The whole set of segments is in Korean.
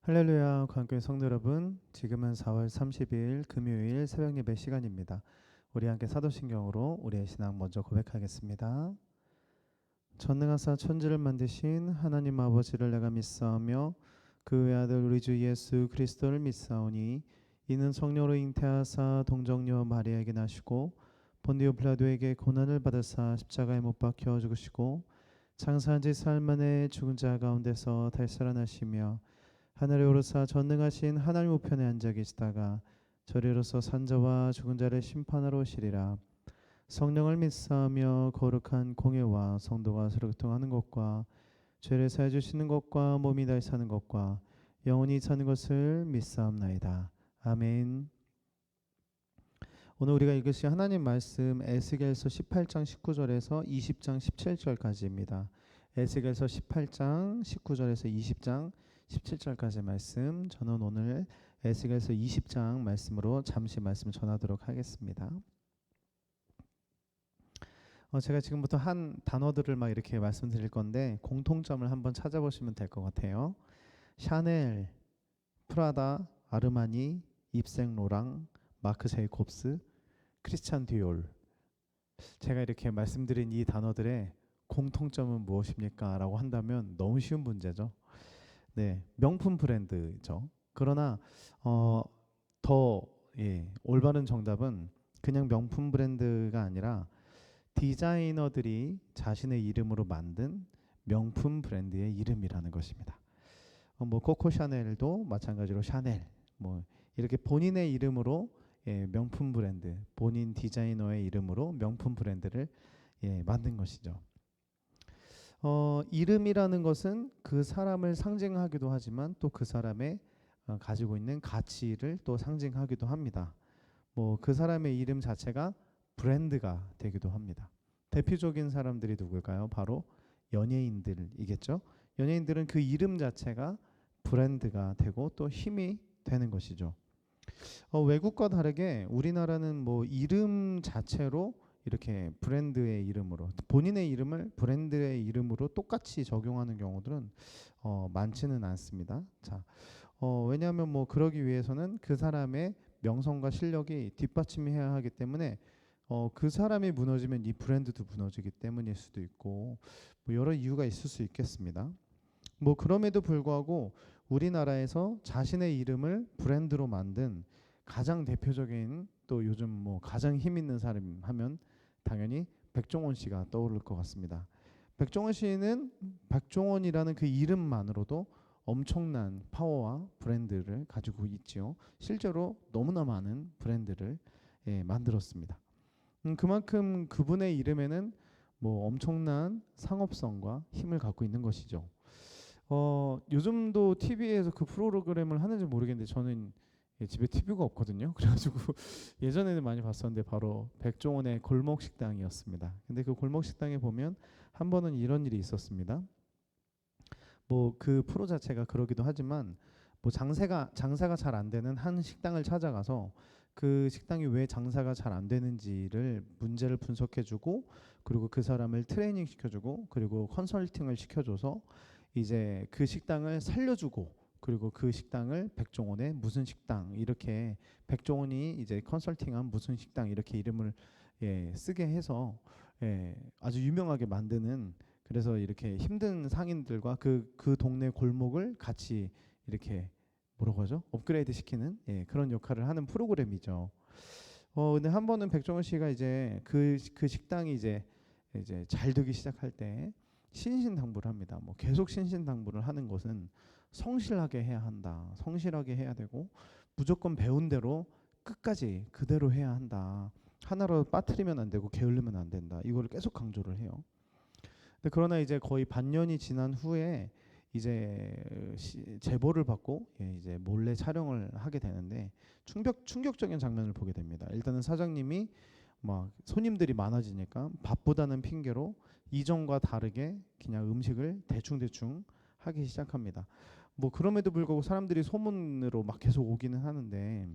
할렐루야, 관교회 성도 여러분, 지금은 4월 30일 금요일 새벽 예배 시간입니다. 우리 함께 사도신경으로 우리의 신앙 먼저 고백하겠습니다. 전능하사 천지를 만드신 하나님 아버지를 내가 믿사오며 그 외아들 우리 주 예수 그리스도를 믿사오니 이는 성령으로 잉태하사 동정녀 마리아에게 나시고 본디오 빌라도에게 고난을 받으사 십자가에 못 박혀 죽으시고 장사한 지 사흘 만에 죽은 자 가운데서 다시 살아나시며 하늘에 오르사 전능하신 하나님 우편에 앉아 계시다가 저리로서 산자와 죽은 자를 심판하러 오시리라. 성령을 믿사하며 거룩한 공예와 성도가 서로 교통하는 것과 죄를 사해 주시는 것과 몸이 다시 사는 것과 영원히 사는 것을 믿사옵나이다. 아멘. 오늘 우리가 읽으실 하나님 말씀 에스겔서 18장 19절에서 20장 17절까지입니다. 에스겔서 18장 19절에서 20장 17절까지 말씀, 저는 오늘 에스겔서 20장 말씀으로 잠시 말씀 전하도록 하겠습니다. 제가 지금부터 한 단어들을 막 이렇게 말씀드릴 건데 공통점을 한번 찾아보시면 될 것 같아요. 샤넬, 프라다, 아르마니, 입생 로랑, 마크 제이콥스, 크리스찬 디올. 제가 이렇게 말씀드린 이 단어들의 공통점은 무엇입니까? 라고 한다면 너무 쉬운 문제죠. 네, 명품 브랜드죠. 그러나 더 올바른 정답은 그냥 명품 브랜드가 아니라 디자이너들이 자신의 이름으로 만든 명품 브랜드의 이름이라는 것입니다. 뭐 코코 샤넬도 마찬가지로 샤넬, 뭐 이렇게 본인의 이름으로 명품 브랜드, 본인 디자이너의 이름으로 명품 브랜드를 만든 것이죠. 이름이라는 것은 그 사람을 상징하기도 하지만 또 그 사람의 가지고 있는 가치를 또 상징하기도 합니다. 뭐 그 사람의 이름 자체가 브랜드가 되기도 합니다. 대표적인 사람들이 누굴까요? 바로 연예인들이겠죠. 연예인들은 그 이름 자체가 브랜드가 되고 또 힘이 되는 것이죠. 외국과 다르게 우리나라는 뭐 이름 자체로 이렇게 브랜드의 이름으로 본인의 이름을 브랜드의 이름으로 똑같이 적용하는 경우들은 많지는 않습니다. 자, 왜냐하면 뭐 그러기 위해서는 그 사람의 명성과 실력이 뒷받침해야 하기 때문에 그 사람이 무너지면 이 브랜드도 무너지기 때문일 수도 있고 뭐 여러 이유가 있을 수 있겠습니다. 뭐 그럼에도 불구하고 우리나라에서 자신의 이름을 브랜드로 만든 가장 대표적인 또 요즘 뭐 가장 힘 있는 사람 하면 당연히 백종원 씨가 떠오를 것 같습니다. 백종원 씨는 백종원이라는 그 이름만으로도 엄청난 파워와 브랜드를 가지고 있지요. 실제로 너무나 많은 브랜드를 만들었습니다. 그만큼 그분의 이름에는 뭐 엄청난 상업성과 힘을 갖고 있는 것이죠. 요즘도 TV에서 그 프로그램을 하는지 모르겠는데 저는 집에 TV가 없거든요. 그래가지고 예전에는 많이 봤었는데 바로 백종원의 골목 식당이었습니다. 근데 그 골목 식당에 보면 한 번은 이런 일이 있었습니다. 뭐 그 프로 자체가 그러기도 하지만 뭐 장사가 잘 안 되는 한 식당을 찾아가서 그 식당이 왜 장사가 잘 안 되는지를 문제를 분석해주고 그리고 그 사람을 트레이닝 시켜주고 그리고 컨설팅을 시켜줘서 이제 그 식당을 살려주고 그리고 그 식당을 백종원의 무슨 식당 이렇게 백종원이 이제 컨설팅한 무슨 식당 이렇게 이름을 쓰게 해서 아주 유명하게 만드는 그래서 이렇게 힘든 상인들과 그 동네 골목을 같이 이렇게 뭐라고 하죠? 업그레이드 시키는 그런 역할을 하는 프로그램이죠. 근데 한 번은 백종원 씨가 이제 그 식당이 이제 잘 되기 시작할 때 신신당부를 합니다. 뭐 계속 신신당부를 하는 것은 성실하게 해야 한다. 성실하게 해야 되고 무조건 배운 대로 끝까지 그대로 해야 한다. 하나로 빠뜨리면 안 되고 게을르면 안 된다. 이거를 계속 강조를 해요. 근데 그러나 이제 거의 반년이 지난 후에 이제 제보를 받고 이제 몰래 촬영을 하게 되는데 충격적인 장면을 보게 됩니다. 일단은 사장님이 막 손님들이 많아지니까 바쁘다는 핑계로 이전과 다르게 그냥 음식을 대충 하기 시작합니다. 뭐 그럼에도 불구하고 사람들이 소문으로 막 계속 오기는 하는데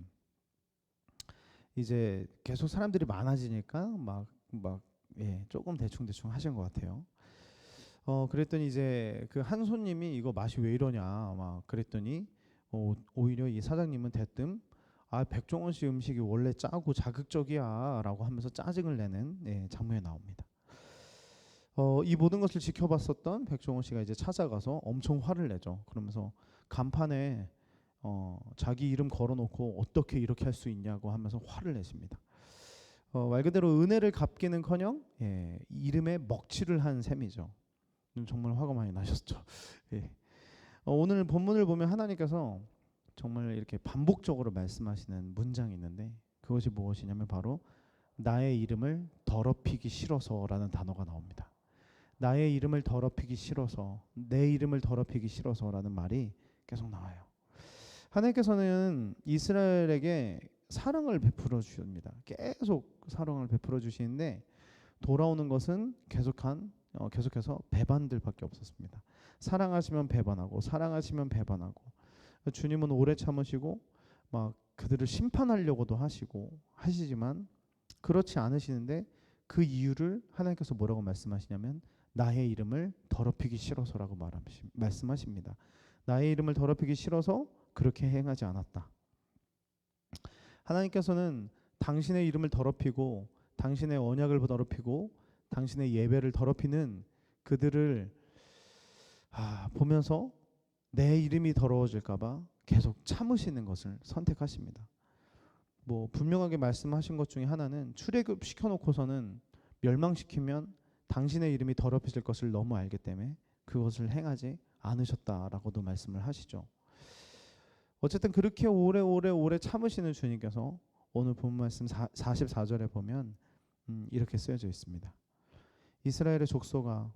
이제 계속 사람들이 많아지니까 조금 대충 하신 것 같아요. 그랬더니 이제 그 한 손님이 이거 맛이 왜 이러냐 막 그랬더니 오히려 이 사장님은 대뜸 백종원 씨 음식이 원래 짜고 자극적이야라고 하면서 짜증을 내는 장면이 나옵니다. 이 모든 것을 지켜봤었던 백종원 씨가 이제 찾아가서 엄청 화를 내죠. 그러면서 간판에 자기 이름 걸어놓고 어떻게 이렇게 할 수 있냐고 하면서 화를 내십니다. 말 그대로 은혜를 갚기는커녕 이름에 먹칠을 한 셈이죠. 정말 화가 많이 나셨죠. 예. 오늘 본문을 보면 하나님께서 정말 이렇게 반복적으로 말씀하시는 문장이 있는데 그것이 무엇이냐면 바로 나의 이름을 더럽히기 싫어서라는 단어가 나옵니다. 나의 이름을 더럽히기 싫어서, 내 이름을 더럽히기 싫어서라는 말이 계속 나와요. 하나님께서는 이스라엘에게 사랑을 베풀어 주십니다. 계속 사랑을 베풀어 주시는데 돌아오는 것은 계속해서 배반들밖에 없었습니다. 사랑하시면 배반하고 사랑하시면 배반하고 주님은 오래 참으시고 막 그들을 심판하려고도 하시지만 그렇지 않으시는데 그 이유를 하나님께서 뭐라고 말씀하시냐면 나의 이름을 더럽히기 싫어서라고 말씀하십니다. 나의 이름을 더럽히기 싫어서 그렇게 행하지 않았다. 하나님께서는 당신의 이름을 더럽히고 당신의 언약을 더럽히고 당신의 예배를 더럽히는 그들을 보면서 내 이름이 더러워질까봐 계속 참으시는 것을 선택하십니다. 분명하게 말씀하신 것 중에 하나는 출애굽 시켜놓고서는 멸망시키면 당신의 이름이 더럽혀질 것을 너무 알기 때문에 그것을 행하지 않으셨다라고도 말씀을 하시죠. 어쨌든 그렇게 오래 참으시는 주님께서 오늘 본 말씀 44절에 보면 이렇게 쓰여져 있습니다. 이스라엘의 족속아,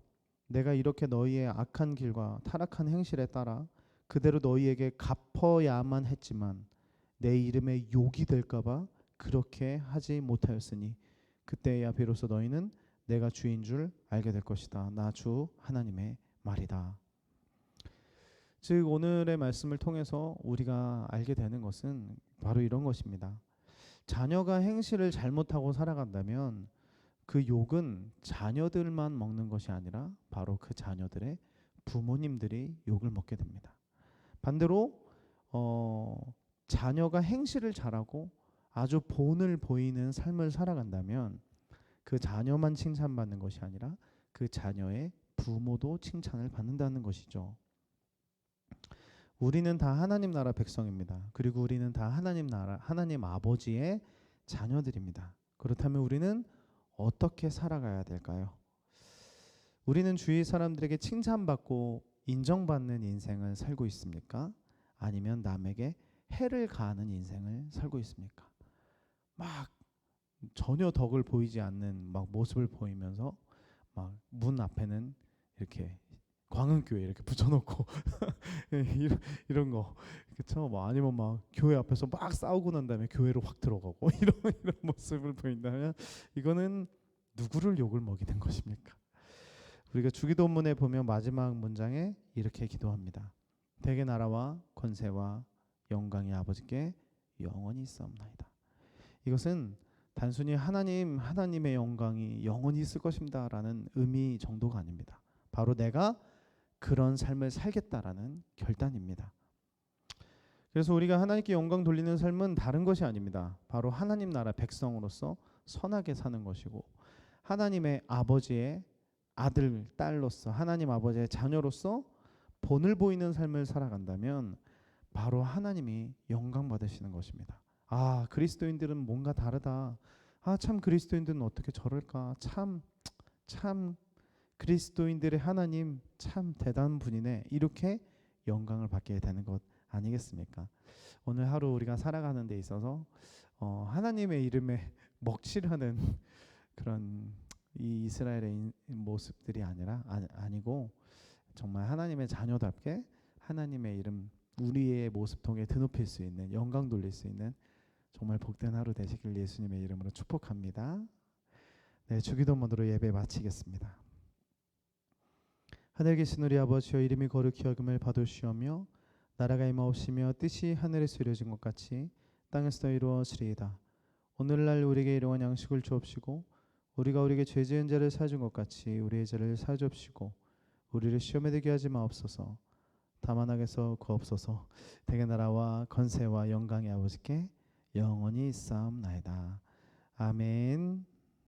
내가 이렇게 너희의 악한 길과 타락한 행실에 따라 그대로 너희에게 갚아야만 했지만 내 이름의 욕이 될까봐 그렇게 하지 못하였으니 그때야 비로소 너희는 내가 주인 줄 알게 될 것이다. 나 주 하나님의 말이다. 즉 오늘의 말씀을 통해서 우리가 알게 되는 것은 바로 이런 것입니다. 자녀가 행실을 잘못하고 살아간다면 그 욕은 자녀들만 먹는 것이 아니라 바로 그 자녀들의 부모님들이 욕을 먹게 됩니다. 반대로 자녀가 행실을 잘하고 아주 본을 보이는 삶을 살아간다면 그 자녀만 칭찬받는 것이 아니라 그 자녀의 부모도 칭찬을 받는다는 것이죠. 우리는 다 하나님 나라 백성입니다. 그리고 우리는 다 하나님 아버지의 자녀들입니다. 그렇다면 우리는 어떻게 살아가야 될까요? 우리는 주위 사람들에게 칭찬받고 인정받는 인생을 살고 있습니까? 아니면 남에게 해를 가하는 인생을 살고 있습니까? 막 전혀 덕을 보이지 않는 막 모습을 보이면서 막 문 앞에는 이렇게 광흥교회 이렇게 붙여놓고 이런 거 그렇죠? 아니면 막 교회 앞에서 막 싸우고 난 다음에 교회로 확 들어가고 이런 모습을 보인다면 이거는 누구를 욕을 먹이는 것입니까? 우리가 주기도문에 보면 마지막 문장에 이렇게 기도합니다. 대개 나라와 권세와 영광이 아버지께 영원히 있사옵나이다. 이것은 단순히 하나님의 영광이 영원히 있을 것입니다라는 의미 정도가 아닙니다. 바로 내가 그런 삶을 살겠다라는 결단입니다. 그래서 우리가 하나님께 영광 돌리는 삶은 다른 것이 아닙니다. 바로 하나님 나라 백성으로서 선하게 사는 것이고 하나님의 아버지의 아들, 딸로서 하나님 아버지의 자녀로서 본을 보이는 삶을 살아간다면 바로 하나님이 영광 받으시는 것입니다. 그리스도인들은 뭔가 다르다. 참 그리스도인들은 어떻게 저럴까? 참 그리스도인들의 하나님 참 대단한 분이네. 이렇게 영광을 받게 되는 것 아니겠습니까? 오늘 하루 우리가 살아가는 데 있어서 하나님의 이름에 먹칠하는 그런 이 이스라엘의 모습들이 아니고 정말 하나님의 자녀답게 하나님의 이름 우리의 모습통에 드높일 수 있는 영광 돌릴 수 있는 정말 복된 하루 되시길 예수님의 이름으로 축복합니다. 네, 주기도문으로 예배 마치겠습니다. 하늘 계신 우리 아버지여 이름이 거룩히 여김을 받으시오며 나라가 임하옵시며 뜻이 하늘에서 이루어진 것 같이 땅에서도 이루어지리이다. 오늘날 우리에게 일용할 양식을 주옵시고 우리가 우리에게 죄 지은 자를 사해준 것 같이 우리의 죄를 사해 주옵시고 우리를 시험에 들게 하지 마옵소서. 다만 하게서 구옵소서. 대개 나라와 건세와 영광의 아버지께 영원히 있사옵나이다. 아멘.